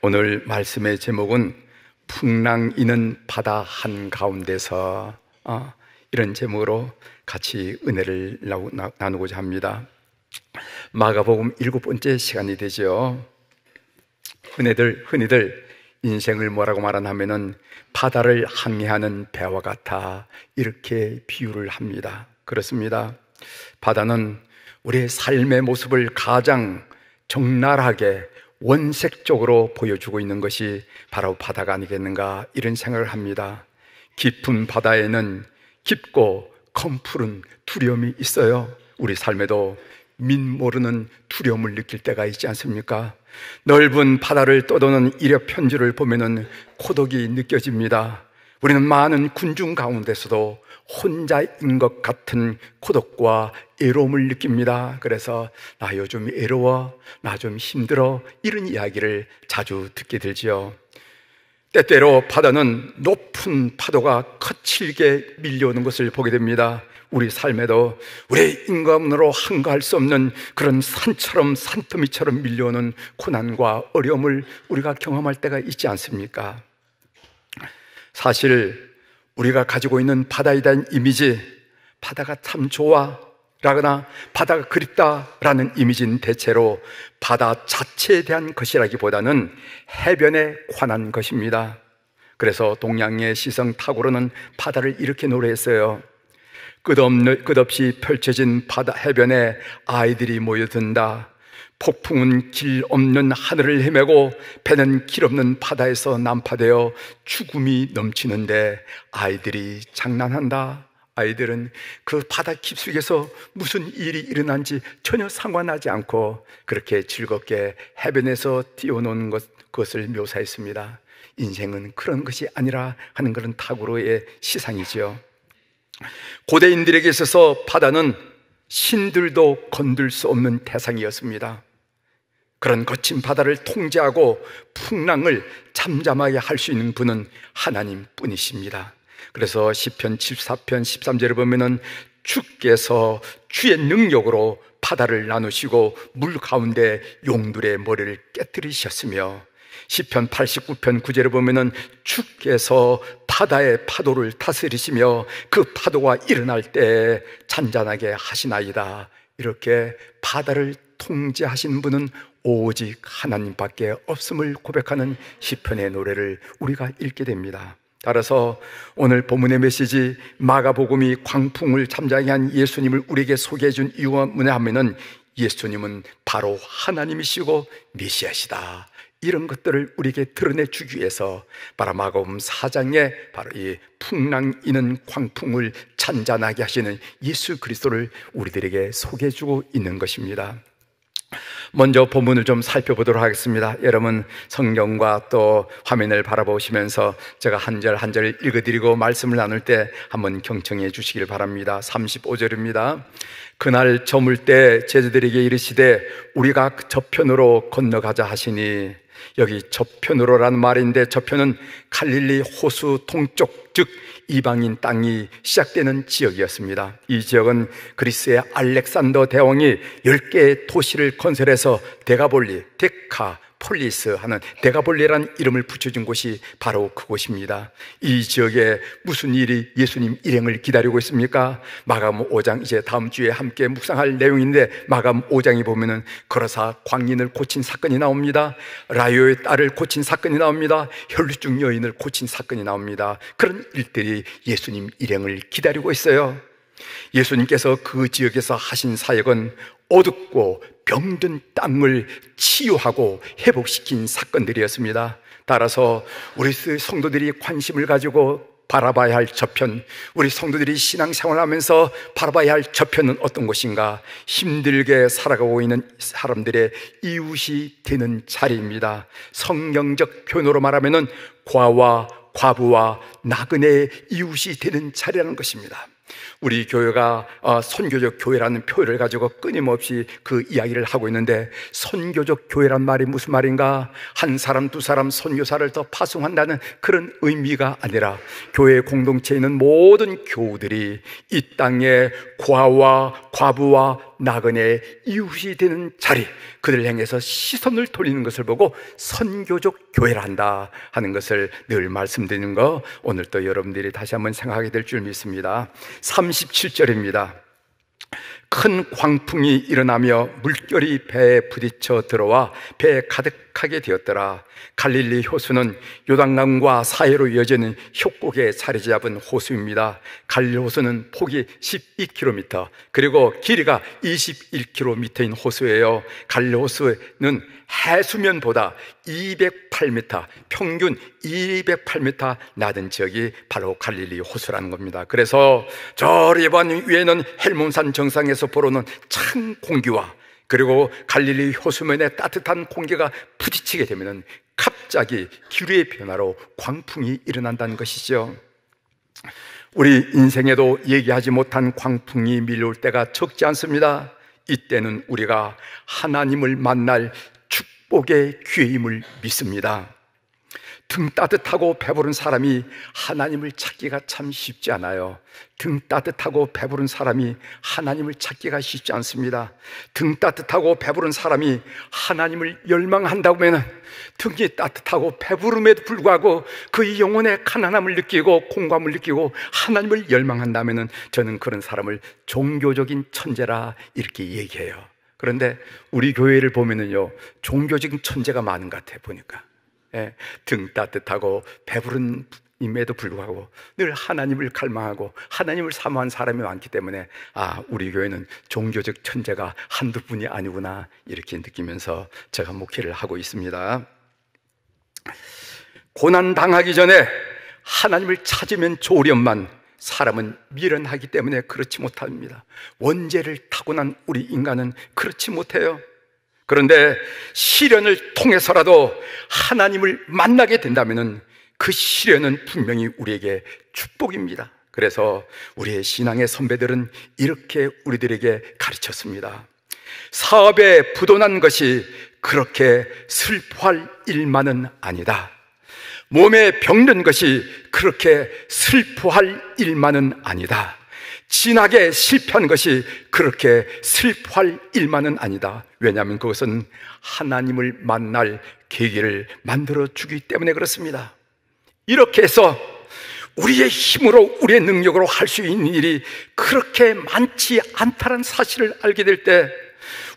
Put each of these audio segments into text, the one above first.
오늘 말씀의 제목은 풍랑이는 바다 한가운데서 이런 제목으로 같이 은혜를 나누고자 합니다. 마가복음 7번째 시간이 되죠. 흔히들 인생을 뭐라고 말하냐면은 바다를 항해하는 배와 같아 이렇게 비유를 합니다. 그렇습니다. 바다는 우리의 삶의 모습을 가장 적나라하게 원색적으로 보여주고 있는 것이 바로 바다가 아니겠는가, 이런 생각을 합니다. 깊은 바다에는 깊고 검푸른 두려움이 있어요. 우리 삶에도 모르는 두려움을 느낄 때가 있지 않습니까? 넓은 바다를 떠도는 이력 편지를 보면은 고독이 느껴집니다. 우리는 많은 군중 가운데서도 혼자인 것 같은 고독과 애로움을 느낍니다. 그래서 나 요즘 애로워, 나 좀 힘들어, 이런 이야기를 자주 듣게 되지요. 때때로 바다는 높은 파도가 거칠게 밀려오는 것을 보게 됩니다. 우리 삶에도 우리의 인간으로 한가할 수 없는 그런 산더미처럼 밀려오는 고난과 어려움을 우리가 경험할 때가 있지 않습니까? 사실 우리가 가지고 있는 바다에 대한 이미지, 바다가 참 좋아 라거나 바다가 그립다 라는 이미지는 대체로 바다 자체에 대한 것이라기보다는 해변에 관한 것입니다. 그래서 동양의 시성 탁으로는 바다를 이렇게 노래했어요. 끝없이 펼쳐진 바다 해변에 아이들이 모여든다. 폭풍은 길 없는 하늘을 헤매고 배는 길 없는 바다에서 난파되어 죽음이 넘치는데 아이들이 장난한다. 아이들은 그 바다 깊숙이에서 무슨 일이 일어난지 전혀 상관하지 않고 그렇게 즐겁게 해변에서 뛰어노는 것을 묘사했습니다. 인생은 그런 것이 아니라 하는 그런 탁으로의 시상이지요. 고대인들에게 있어서 바다는 신들도 건들 수 없는 대상이었습니다. 그런 거친 바다를 통제하고 풍랑을 잠잠하게 할 수 있는 분은 하나님 뿐이십니다. 그래서 시편 74편 13절에 보면은 주께서 주의 능력으로 바다를 나누시고 물 가운데 용들의 머리를 깨뜨리셨으며, 시편 89편 9절에 보면은 주께서 바다의 파도를 다스리시며 그 파도가 일어날 때 잔잔하게 하시나이다. 이렇게 바다를 통제하신 분은 오직 하나님밖에 없음을 고백하는 시편의 노래를 우리가 읽게 됩니다. 따라서 오늘 본문의 메시지, 마가복음이 광풍을 잠잠하게 한 예수님을 우리에게 소개해 준 이유가 뭐냐 하면은 예수님은 바로 하나님이시고 메시아시다, 이런 것들을 우리에게 드러내 주기 위해서 바로 마가복음 4장에 바로 이 풍랑이는 광풍을 잔잔하게 하시는 예수 그리스도를 우리들에게 소개해 주고 있는 것입니다. 먼저 본문을 좀 살펴보도록 하겠습니다. 여러분 성경과 또 화면을 바라보시면서 제가 한 절 한 절 읽어드리고 말씀을 나눌 때 한번 경청해 주시길 바랍니다. 35절입니다. 그날 저물 때 제자들에게 이르시되 우리가 저편으로 건너가자 하시니, 여기 저편으로라는 말인데 저편은 갈릴리 호수 동쪽, 즉 이방인 땅이 시작되는 지역이었습니다. 이 지역은 그리스의 알렉산더 대왕이 10개의 도시를 건설해서 데카폴리스 하는 데가볼리라는 이름을 붙여준 곳이 바로 그곳입니다. 이 지역에 무슨 일이 예수님 일행을 기다리고 있습니까? 마가복음 5장, 이제 다음 주에 함께 묵상할 내용인데 마가복음 5장에 보면은 거라사 광인을 고친 사건이 나옵니다. 라요의 딸을 고친 사건이 나옵니다. 혈루증 여인을 고친 사건이 나옵니다. 그런 일들이 예수님 일행을 기다리고 있어요. 예수님께서 그 지역에서 하신 사역은 어둡고 병든 땅을 치유하고 회복시킨 사건들이었습니다. 따라서 우리 성도들이 관심을 가지고 바라봐야 할 저편, 우리 성도들이 신앙생활을 하면서 바라봐야 할 저편은 어떤 것인가? 힘들게 살아가고 있는 사람들의 이웃이 되는 자리입니다. 성경적 표현으로 말하면은 과와 과부와 나그네의 이웃이 되는 자리라는 것입니다. 우리 교회가 선교적 교회라는 표현을 가지고 끊임없이 그 이야기를 하고 있는데, 선교적 교회란 말이 무슨 말인가? 한 사람 두 사람 선교사를 더 파송한다는 그런 의미가 아니라, 교회 공동체에 있는 모든 교우들이 이 땅에 고아와 과부와 나그네 이웃이 되는 자리, 그들을 향해서 시선을 돌리는 것을 보고 선교적 교회를 한다 하는 것을 늘 말씀드리는 거, 오늘 또 여러분들이 다시 한번 생각하게 될 줄 믿습니다. 37절입니다. 큰 광풍이 일어나며 물결이 배에 부딪혀 들어와 배에 가득하게 되었더라. 갈릴리 호수는 요단강과 사이로 이어지는 협곡에 자리 잡은 호수입니다. 갈릴리 호수는 폭이 12km, 그리고 길이가 21km인 호수예요. 갈릴리 호수는 해수면보다 208m, 평균 208m 낮은 지역이 바로 갈릴리 호수라는 겁니다. 그래서 저 레바논 위에는 헬몬산 정상에서 불어오는 찬 공기와, 그리고 갈릴리 호수면에 따뜻한 공기가 부딪히게 되면 갑자기 기류의 변화로 광풍이 일어난다는 것이죠. 우리 인생에도 얘기하지 못한 광풍이 밀려올 때가 적지 않습니다. 이때는 우리가 하나님을 만날 축복의 기회임을 믿습니다. 등 따뜻하고 배부른 사람이 하나님을 찾기가 참 쉽지 않아요. 등 따뜻하고 배부른 사람이 하나님을 찾기가 쉽지 않습니다. 등 따뜻하고 배부른 사람이 하나님을 열망한다고 하면, 등이 따뜻하고 배부름에도 불구하고 그의 영혼의 가난함을 느끼고 공감을 느끼고 하나님을 열망한다면, 저는 그런 사람을 종교적인 천재라 이렇게 얘기해요. 그런데 우리 교회를 보면은요, 종교적인 천재가 많은 것 같아요. 보니까 등 따뜻하고 배부른 임에도 불구하고 늘 하나님을 갈망하고 하나님을 사모한 사람이 많기 때문에, 우리 교회는 종교적 천재가 한두 분이 아니구나 이렇게 느끼면서 제가 목회를 하고 있습니다. 고난 당하기 전에 하나님을 찾으면 좋으련만 사람은 미련하기 때문에 그렇지 못합니다. 원죄를 타고난 우리 인간은 그렇지 못해요. 그런데 시련을 통해서라도 하나님을 만나게 된다면 그 시련은 분명히 우리에게 축복입니다. 그래서 우리의 신앙의 선배들은 이렇게 우리들에게 가르쳤습니다. 사업에 부도난 것이 그렇게 슬퍼할 일만은 아니다. 몸에 병든 것이 그렇게 슬퍼할 일만은 아니다. 진하게 실패한 것이 그렇게 슬퍼할 일만은 아니다. 왜냐하면 그것은 하나님을 만날 계기를 만들어주기 때문에 그렇습니다. 이렇게 해서 우리의 힘으로, 우리의 능력으로 할 수 있는 일이 그렇게 많지 않다는 사실을 알게 될 때,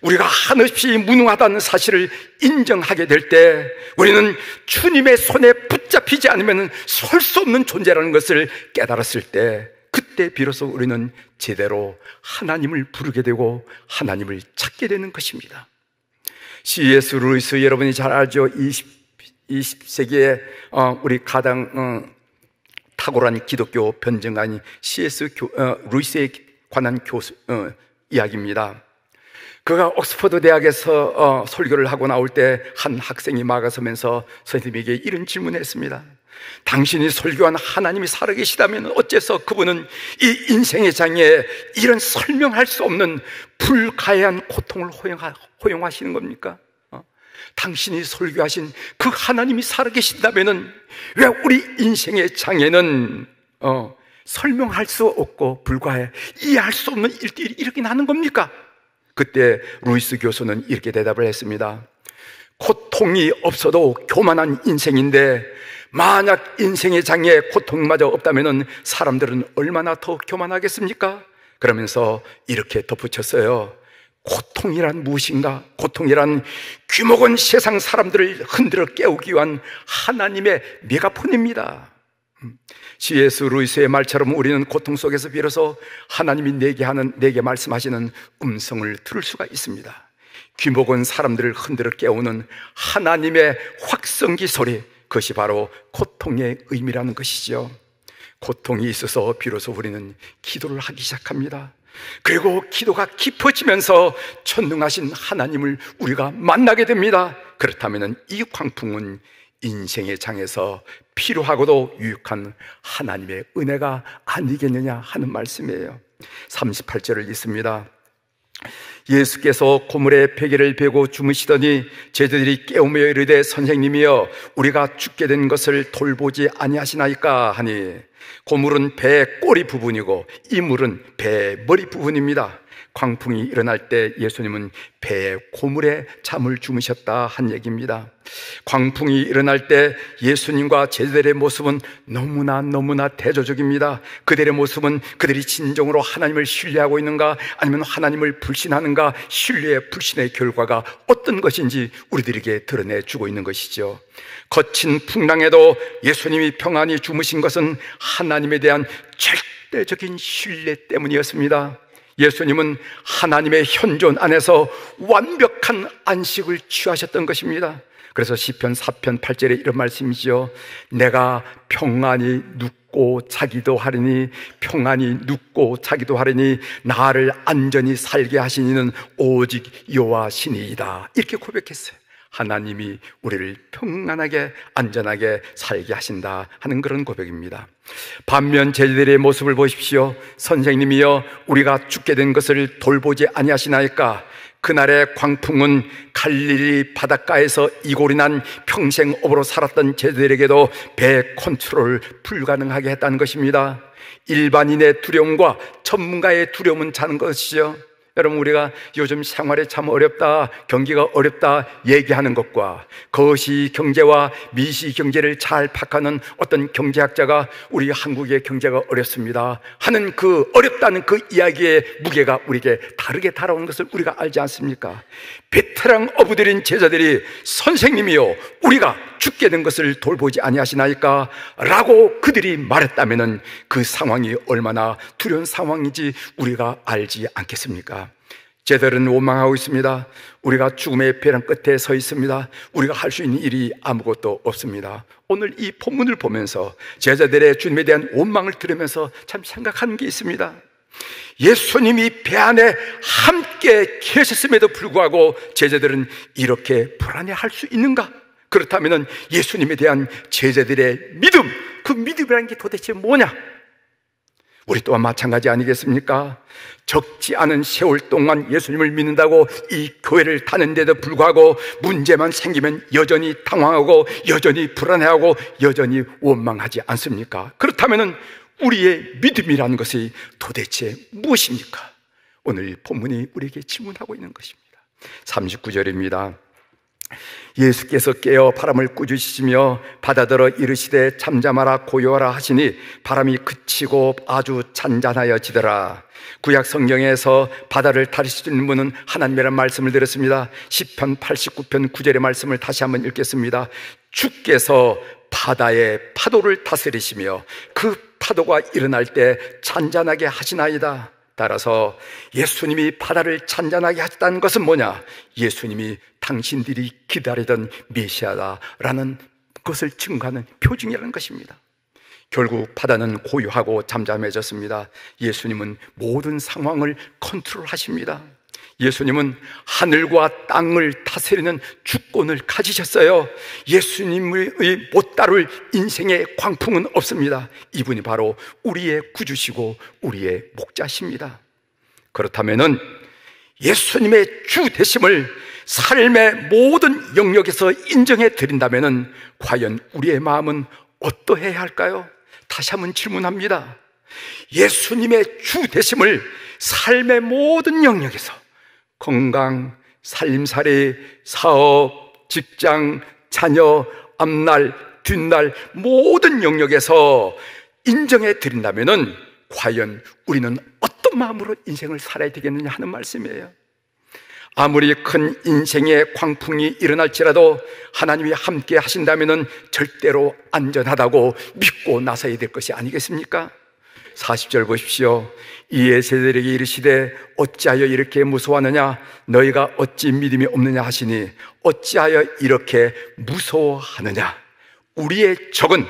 우리가 한없이 무능하다는 사실을 인정하게 될 때, 우리는 주님의 손에 붙잡히지 않으면 설 수 없는 존재라는 것을 깨달았을 때, 그때 비로소 우리는 제대로 하나님을 부르게 되고 하나님을 찾게 되는 것입니다. C.S. 루이스, 여러분이 잘 알죠? 20세기에 우리 가장 탁월한 기독교 변증가인 C.S. 루이스에 관한 이야기입니다. 그가 옥스퍼드 대학에서 설교를 하고 나올 때 한 학생이 막아서면서 선생님에게 이런 질문을 했습니다. 당신이 설교한 하나님이 살아계시다면 어째서 그분은 이 인생의 장애에 이런 설명할 수 없는 불가해한 고통을 허용하시는 겁니까? 당신이 설교하신 그 하나님이 살아계신다면 왜 우리 인생의 장애는 설명할 수 없고 불가해, 이해할 수 없는 일들이 이렇게 나는 겁니까? 그때 루이스 교수는 이렇게 대답을 했습니다. 고통이 없어도 교만한 인생인데, 만약 인생의 장애에 고통마저 없다면 사람들은 얼마나 더 교만하겠습니까? 그러면서 이렇게 덧붙였어요. 고통이란 무엇인가? 고통이란 귀목은 세상 사람들을 흔들어 깨우기 위한 하나님의 메가폰입니다. C.S. 루이스의 말처럼 우리는 고통 속에서 비로소 하나님이 내게 말씀하시는 음성을 들을 수가 있습니다. 귀목은 사람들을 흔들어 깨우는 하나님의 확성기 소리, 그것이 바로 고통의 의미라는 것이죠. 고통이 있어서 비로소 우리는 기도를 하기 시작합니다. 그리고 기도가 깊어지면서 전능하신 하나님을 우리가 만나게 됩니다. 그렇다면 이 광풍은 인생의 장에서 필요하고도 유익한 하나님의 은혜가 아니겠느냐 하는 말씀이에요. 38절을 읽습니다. 예수께서 고물에 베개를 베고 주무시더니 제자들이 깨우며 이르되 선생님이여 우리가 죽게 된 것을 돌보지 아니하시나이까 하니, 고물은 배의 꼬리 부분이고 이 물은 배의 머리 부분입니다. 광풍이 일어날 때 예수님은 배의 고물에 잠을 주무셨다 한 얘기입니다. 광풍이 일어날 때 예수님과 제자들의 모습은 너무나 대조적입니다. 그들의 모습은 그들이 진정으로 하나님을 신뢰하고 있는가, 아니면 하나님을 불신하는가, 신뢰의 불신의 결과가 어떤 것인지 우리들에게 드러내주고 있는 것이죠. 거친 풍랑에도 예수님이 평안히 주무신 것은 하나님에 대한 절대적인 신뢰 때문이었습니다. 예수님은 하나님의 현존 안에서 완벽한 안식을 취하셨던 것입니다. 그래서 시편 4편 8절에 이런 말씀이죠. 내가 평안히 눕고 자기도 하리니, 평안히 눕고 자기도 하리니 나를 안전히 살게 하신 이는 오직 여호와시니이다. 이렇게 고백했어요. 하나님이 우리를 평안하게 안전하게 살게 하신다 하는 그런 고백입니다. 반면 제자들의 모습을 보십시오. 선생님이여 우리가 죽게 된 것을 돌보지 아니하시나이까. 그날의 광풍은 갈릴리 바닷가에서 이골이 난 평생 어부로 살았던 제자들에게도 배 컨트롤 불가능하게 했다는 것입니다. 일반인의 두려움과 전문가의 두려움은 다른 것이죠. 여러분, 우리가 요즘 생활이 참 어렵다, 경기가 어렵다 얘기하는 것과 거시 경제와 미시 경제를 잘 파악하는 어떤 경제학자가 우리 한국의 경제가 어렵습니다 하는 그 어렵다는 그 이야기의 무게가 우리에게 다르게 다가오는 것을 우리가 알지 않습니까? 베테랑 어부들인 제자들이 선생님이요 우리가 죽게 된 것을 돌보지 아니하시나이까 라고 그들이 말했다면 그 상황이 얼마나 두려운 상황인지 우리가 알지 않겠습니까? 제자들은 원망하고 있습니다. 우리가 죽음의 벼랑 끝에 서 있습니다. 우리가 할 수 있는 일이 아무것도 없습니다. 오늘 이 본문을 보면서 제자들의 주님에 대한 원망을 들으면서 참 생각하는 게 있습니다. 예수님이 배 안에 함께 계셨음에도 불구하고 제자들은 이렇게 불안해할 수 있는가? 그렇다면 예수님에 대한 제자들의 믿음, 그 믿음이라는 게 도대체 뭐냐? 우리 또한 마찬가지 아니겠습니까? 적지 않은 세월 동안 예수님을 믿는다고 이 교회를 다는데도 불구하고 문제만 생기면 여전히 당황하고 여전히 불안해하고 여전히 원망하지 않습니까? 그렇다면 우리의 믿음이라는 것이 도대체 무엇입니까? 오늘 본문이 우리에게 질문하고 있는 것입니다. 39절입니다. 예수께서 깨어 바람을 꾸짖으시며 바다더러 이르시되 잠잠하라 고요하라 하시니 바람이 그치고 아주 잔잔하여지더라. 구약 성경에서 바다를 다스리시는 분은 하나님이라는 말씀을 들었습니다. 시편 89편 9절의 말씀을 다시 한번 읽겠습니다. 주께서 바다의 파도를 다스리시며 그 파도가 일어날 때 잔잔하게 하시나이다. 따라서 예수님이 바다를 잔잔하게 하셨다는 것은 뭐냐? 예수님이 당신들이 기다리던 메시아다라는 것을 증거하는 표징이라는 것입니다. 결국 바다는 고요하고 잠잠해졌습니다. 예수님은 모든 상황을 컨트롤하십니다. 예수님은 하늘과 땅을 다스리는 주권을 가지셨어요. 예수님의 못 다룰 인생의 광풍은 없습니다. 이분이 바로 우리의 구주시고 우리의 목자십니다. 그렇다면은 예수님의 주 되심을 삶의 모든 영역에서 인정해 드린다면은 과연 우리의 마음은 어떠해야 할까요? 다시 한번 질문합니다. 예수님의 주 되심을 삶의 모든 영역에서 건강, 살림살이, 사업, 직장, 자녀, 앞날, 뒷날 모든 영역에서 인정해 드린다면은 과연 우리는 어떤 마음으로 인생을 살아야 되겠느냐 하는 말씀이에요. 아무리 큰 인생의 광풍이 일어날지라도 하나님이 함께 하신다면은 절대로 안전하다고 믿고 나서야 될 것이 아니겠습니까? 40절 보십시오. 이에 제자들에게 이르시되 어찌하여 이렇게 무서워하느냐? 너희가 어찌 믿음이 없느냐 하시니 어찌하여 이렇게 무서워하느냐? 우리의 적은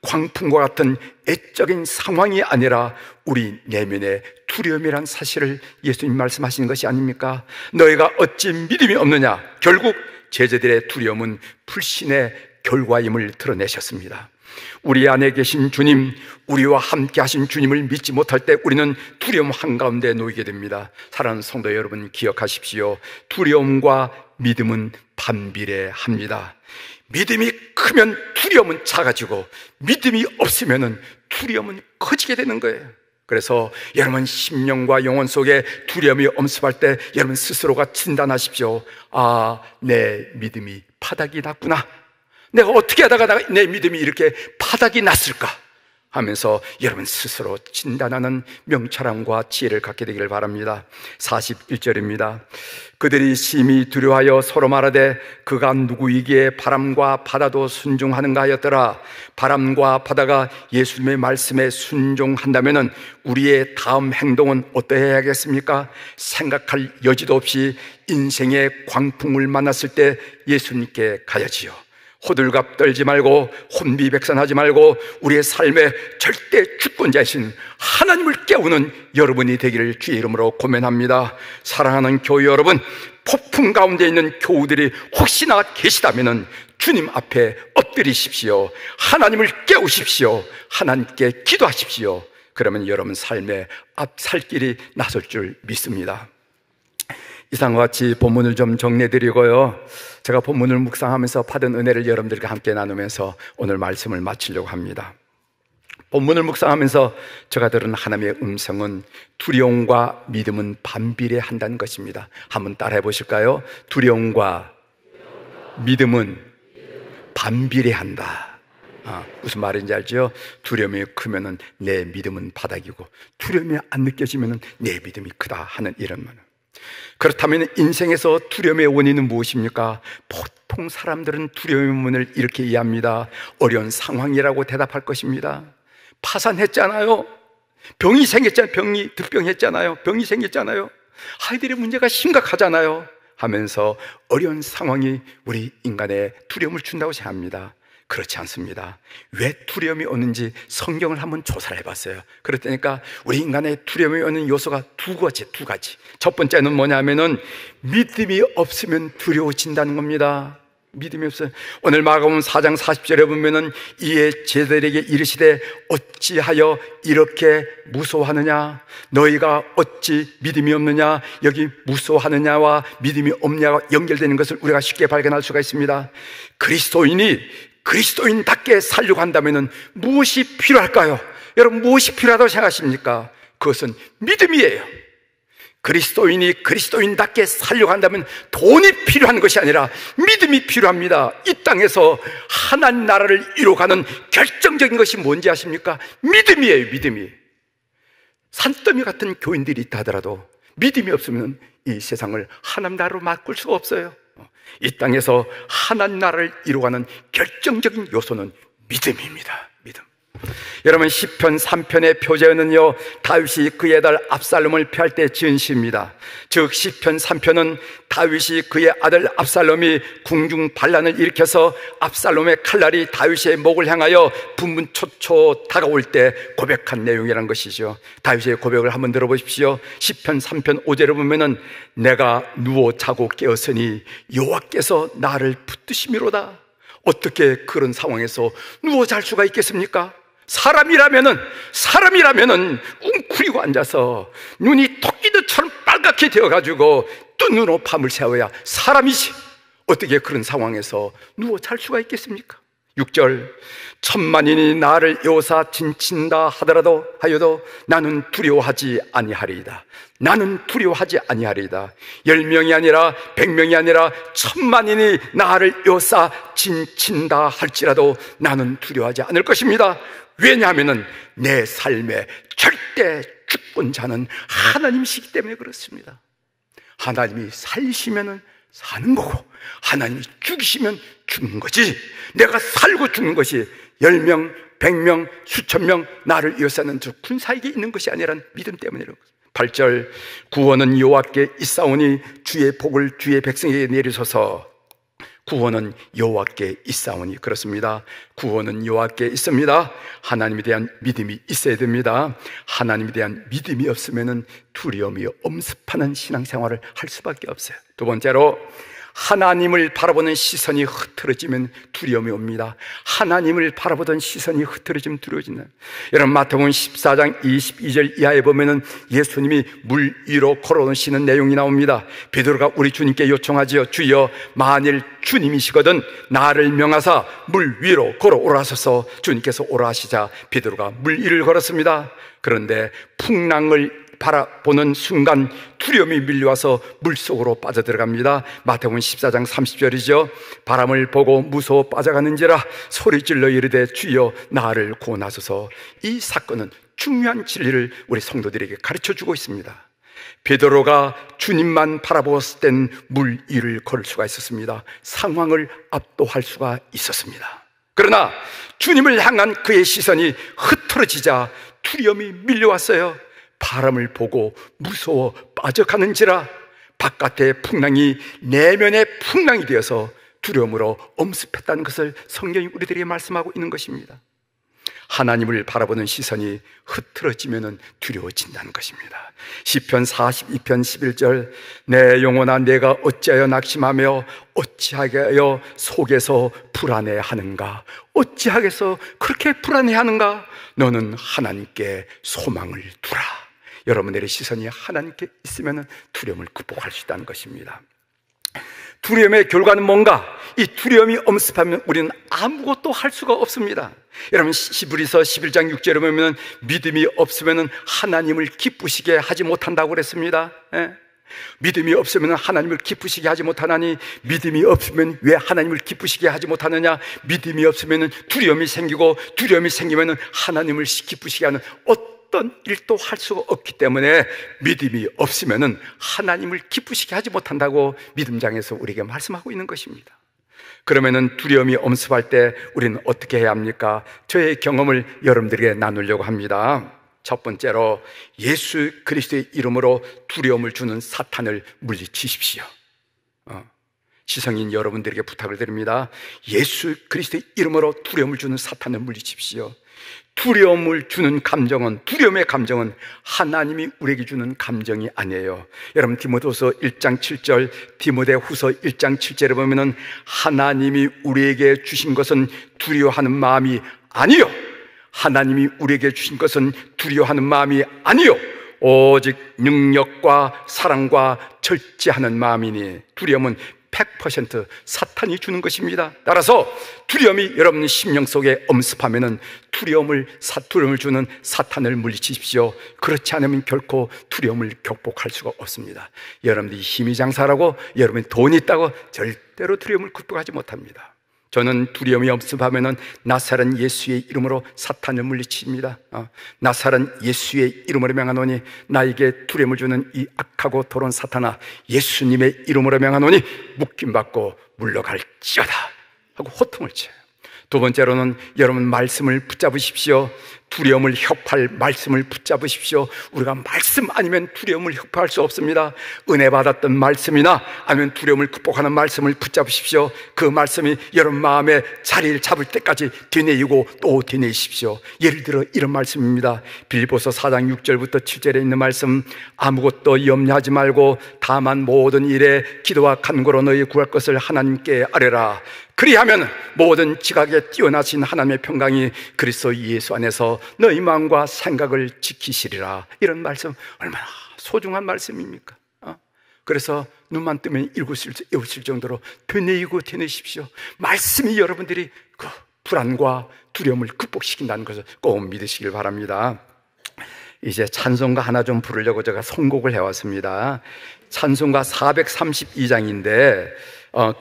광풍과 같은 애적인 상황이 아니라 우리 내면의 두려움이란 사실을 예수님 말씀하시는 것이 아닙니까? 너희가 어찌 믿음이 없느냐? 결국 제자들의 두려움은 불신의 결과임을 드러내셨습니다. 우리 안에 계신 주님, 우리와 함께 하신 주님을 믿지 못할 때 우리는 두려움 한가운데 놓이게 됩니다. 사랑하는 성도 여러분, 기억하십시오. 두려움과 믿음은 반비례합니다. 믿음이 크면 두려움은 작아지고, 믿음이 없으면 두려움은 커지게 되는 거예요. 그래서 여러분 심령과 영혼 속에 두려움이 엄습할 때 여러분 스스로가 진단하십시오. 아, 내 믿음이 바닥이 났구나. 내가 어떻게 하다가 내 믿음이 이렇게 바닥이 났을까 하면서 여러분 스스로 진단하는 명철함과 지혜를 갖게 되기를 바랍니다. 41절입니다. 그들이 심히 두려워하여 서로 말하되 그가 누구이기에 바람과 바다도 순종하는가 하였더라. 바람과 바다가 예수님의 말씀에 순종한다면 우리의 다음 행동은 어떠해야겠습니까? 생각할 여지도 없이 인생의 광풍을 만났을 때 예수님께 가야지요. 호들갑 떨지 말고 혼비백산하지 말고 우리의 삶의 절대 주권자이신 하나님을 깨우는 여러분이 되기를 주의 이름으로 고면합니다. 사랑하는 교회 여러분, 폭풍 가운데 있는 교우들이 혹시나 계시다면 주님 앞에 엎드리십시오. 하나님을 깨우십시오. 하나님께 기도하십시오. 그러면 여러분 삶의 앞살 길이 나설 줄 믿습니다. 이상과 같이 본문을 좀 정리해드리고요, 제가 본문을 묵상하면서 받은 은혜를 여러분들과 함께 나누면서 오늘 말씀을 마치려고 합니다. 본문을 묵상하면서 제가 들은 하나님의 음성은 두려움과 믿음은 반비례한다는 것입니다. 한번 따라해 보실까요? 두려움과 믿음은 반비례한다. 무슨 말인지 알죠? 두려움이 크면 내 믿음은 바닥이고, 두려움이 안 느껴지면 내 믿음이 크다 하는 이런 말. 그렇다면 인생에서 두려움의 원인은 무엇입니까? 보통 사람들은 두려움의 원인을 이렇게 이해합니다. 어려운 상황이라고 대답할 것입니다. 파산했잖아요. 병이 생겼잖아요. 득병했잖아요. 병이 생겼잖아요. 아이들의 문제가 심각하잖아요 하면서 어려운 상황이 우리 인간의 두려움을 준다고 생각합니다. 그렇지 않습니다. 왜 두려움이 오는지 성경을 한번 조사를 해봤어요. 그랬다니까 우리 인간의 두려움이 오는 요소가 두 가지. 첫 번째는 뭐냐면은 믿음이 없으면 두려워진다는 겁니다. 믿음이 없어요. 오늘 마가복음 4장 40절에 보면은 이에 제자들에게 이르시되 어찌하여 이렇게 무서워하느냐? 너희가 어찌 믿음이 없느냐? 여기 무서워하느냐와 믿음이 없냐가 연결되는 것을 우리가 쉽게 발견할 수가 있습니다. 그리스도인답게 살려고 한다면 무엇이 필요할까요? 여러분, 무엇이 필요하다고 생각하십니까? 그것은 믿음이에요. 그리스도인이 그리스도인답게 살려고 한다면 돈이 필요한 것이 아니라 믿음이 필요합니다. 이 땅에서 하나님 나라를 이루어가는 결정적인 것이 뭔지 아십니까? 믿음이에요. 믿음이. 산더미 같은 교인들이 있다 하더라도 믿음이 없으면 이 세상을 하나님 나라로 바꿀 수가 없어요. 이 땅에서 하나님 나라를 이루어가는 결정적인 요소는 믿음입니다. 믿음. 여러분, 시편 3편의 표제는요, 다윗이 그의 아들 압살롬을 피할 때 지은 시입니다. 즉 시편 3편은 다윗이 그의 아들 압살롬이 궁중 반란을 일으켜서 압살롬의 칼날이 다윗의 목을 향하여 분분초초 다가올 때 고백한 내용이라는 것이죠. 다윗의 고백을 한번 들어보십시오. 시편 3편 5절을 보면은 내가 누워 자고 깨었으니 여호와께서 나를 붙드심이로다. 어떻게 그런 상황에서 누워 잘 수가 있겠습니까? 사람이라면은 웅크리고 앉아서 눈이 토끼들처럼 빨갛게 되어가지고 뜬 눈으로 밤을 새워야 사람이지, 어떻게 그런 상황에서 누워 잘 수가 있겠습니까? 6절, 천만인이 나를 여호사 진친다 하여도 나는 두려워하지 아니하리이다. 나는 두려워하지 아니하리이다. 10명이 아니라 100명이 아니라 천만인이 나를 여호사 진친다 할지라도 나는 두려워하지 않을 것입니다. 왜냐하면 내 삶의 절대 주권자는 하나님이시기 때문에 그렇습니다. 하나님이 살리시면 사는 거고 하나님이 죽이시면 죽는 거지, 내가 살고 죽는 것이 10명, 100명, 수천 명 나를 여사는 저 군사에게 있는 것이 아니란 믿음 때문이라고. 8절, 구원은 여호와께 있사오니 주의 복을 주의 백성에게 내리소서. 구원은 여호와께 있사오니. 그렇습니다. 구원은 여호와께 있습니다. 하나님에 대한 믿음이 있어야 됩니다. 하나님에 대한 믿음이 없으면 두려움이 엄습하는 신앙생활을 할 수밖에 없어요. 두 번째로, 하나님을 바라보는 시선이 흐트러지면 두려움이 옵니다. 하나님을 바라보던 시선이 흐트러지면 두려워진다. 여러분, 마태복음 14장 22절 이하에 보면은 예수님이 물 위로 걸어오시는 내용이 나옵니다. 베드로가 우리 주님께 요청하지요. 주여, 만일 주님이시거든 나를 명하사 물 위로 걸어오라 하소서. 주님께서 오라 하시자 베드로가 물 위를 걸었습니다. 그런데 풍랑을 바라보는 순간 두려움이 밀려와서 물속으로 빠져들어갑니다. 마태복음 14장 30절이죠. 바람을 보고 무서워 빠져가는지라 소리질러 이르되 주여 나를 구원하소서. 이 사건은 중요한 진리를 우리 성도들에게 가르쳐주고 있습니다. 베드로가 주님만 바라보았을 땐 물 위를 걸을 수가 있었습니다. 상황을 압도할 수가 있었습니다. 그러나 주님을 향한 그의 시선이 흐트러지자 두려움이 밀려왔어요. 바람을 보고 무서워 빠져가는지라 바깥의 풍랑이 내면의 풍랑이 되어서 두려움으로 엄습했다는 것을 성경이 우리들에게 말씀하고 있는 것입니다. 하나님을 바라보는 시선이 흐트러지면 두려워진다는 것입니다. 시편 42편 11절 내 영혼아 내가 어찌하여 낙심하며 어찌하여 속에서 불안해하는가. 어찌하겠어 그렇게 불안해하는가. 너는 하나님께 소망을 두라. 여러분들의 시선이 하나님께 있으면 두려움을 극복할 수 있다는 것입니다. 두려움의 결과는 뭔가? 이 두려움이 엄습하면 우리는 아무것도 할 수가 없습니다. 여러분, 히브리서 11장 6절에 보면 믿음이 없으면 하나님을 기쁘시게 하지 못한다고 그랬습니다. 믿음이 없으면 하나님을 기쁘시게 하지 못하나니 믿음이 없으면 왜 하나님을 기쁘시게 하지 못하느냐? 믿음이 없으면 두려움이 생기고 두려움이 생기면 하나님을 기쁘시게 하는 어떤 일도 할 수가 없기 때문에 믿음이 없으면 하나님을 기쁘시게 하지 못한다고 믿음장에서 우리에게 말씀하고 있는 것입니다. 그러면은 두려움이 엄습할 때 우리는 어떻게 해야 합니까? 저의 경험을 여러분들에게 나누려고 합니다. 첫 번째로 예수 그리스도의 이름으로 두려움을 주는 사탄을 물리치십시오. 시성인 여러분들에게 부탁을 드립니다. 예수 그리스도의 이름으로 두려움을 주는 사탄을 물리치십시오. 두려움을 주는 감정은, 두려움의 감정은 하나님이 우리에게 주는 감정이 아니에요. 여러분, 디모데후서 1장 7절, 디모데후서 1장 7절에 보면은 하나님이 우리에게 주신 것은 두려워하는 마음이 아니요, 하나님이 우리에게 주신 것은 두려워하는 마음이 아니요, 오직 능력과 사랑과 절제하는 마음이니. 두려움은 100% 사탄이 주는 것입니다. 따라서 두려움이 여러분 심령 속에 엄습하면은 두려움을 주는 사탄을 물리치십시오. 그렇지 않으면 결코 두려움을 극복할 수가 없습니다. 여러분들이 힘이 장사라고, 여러분이 돈이 있다고 절대로 두려움을 극복하지 못합니다. 저는 두려움이 엄습하면은 나사렛 예수의 이름으로 사탄을 물리칩니다. 나사렛 예수의 이름으로 명하노니 나에게 두려움을 주는 이 악하고 더러운 사탄아, 예수님의 이름으로 명하노니 묶임받고 물러갈지어다 하고 호통을 쳐요. 두 번째로는 여러분 말씀을 붙잡으십시오. 두려움을 혁파할 말씀을 붙잡으십시오. 우리가 말씀 아니면 두려움을 혁파할 수 없습니다. 은혜 받았던 말씀이나 아니면 두려움을 극복하는 말씀을 붙잡으십시오. 그 말씀이 여러분 마음에 자리를 잡을 때까지 되뇌이고 또 되뇌이십시오. 예를 들어 이런 말씀입니다. 빌립보서 4장 6절부터 7절에 있는 말씀, 아무것도 염려하지 말고 다만 모든 일에 기도와 간구로 너희 구할 것을 하나님께 아뢰라. 그리하면 모든 지각에 뛰어나신 하나님의 평강이 그리스도 예수 안에서 너희 마음과 생각을 지키시리라. 이런 말씀 얼마나 소중한 말씀입니까? 그래서 눈만 뜨면 읽으실 정도로 되뇌이고 되뇌십시오. 말씀이 여러분들이 그 불안과 두려움을 극복시킨다는 것을 꼭 믿으시길 바랍니다. 이제 찬송가 하나 좀 부르려고 제가 선곡을 해왔습니다. 찬송가 432장인데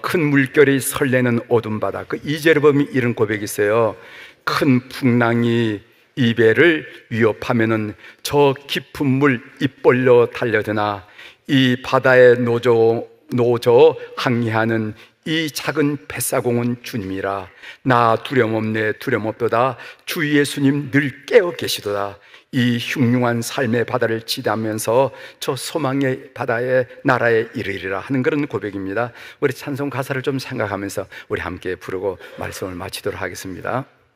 큰 물결이 설레는 어둠 바다, 그 2절에 보면 이런 고백이 있어요. 큰 풍랑이 이 배를 위협하면은 저 깊은 물 입 벌려 달려드나 이 바다에 노저 항해하는 이 작은 뱃사공은 주님이라. 나 두려움 없네 두려움 없도다. 주 예수님 늘 깨어 계시도다. 이 흉흉한 삶의 바다를 지나면서 저 소망의 바다의 나라에 이르리라 하는 그런 고백입니다. 우리 찬송 가사를 좀 생각하면서 우리 함께 부르고 말씀을 마치도록 하겠습니다.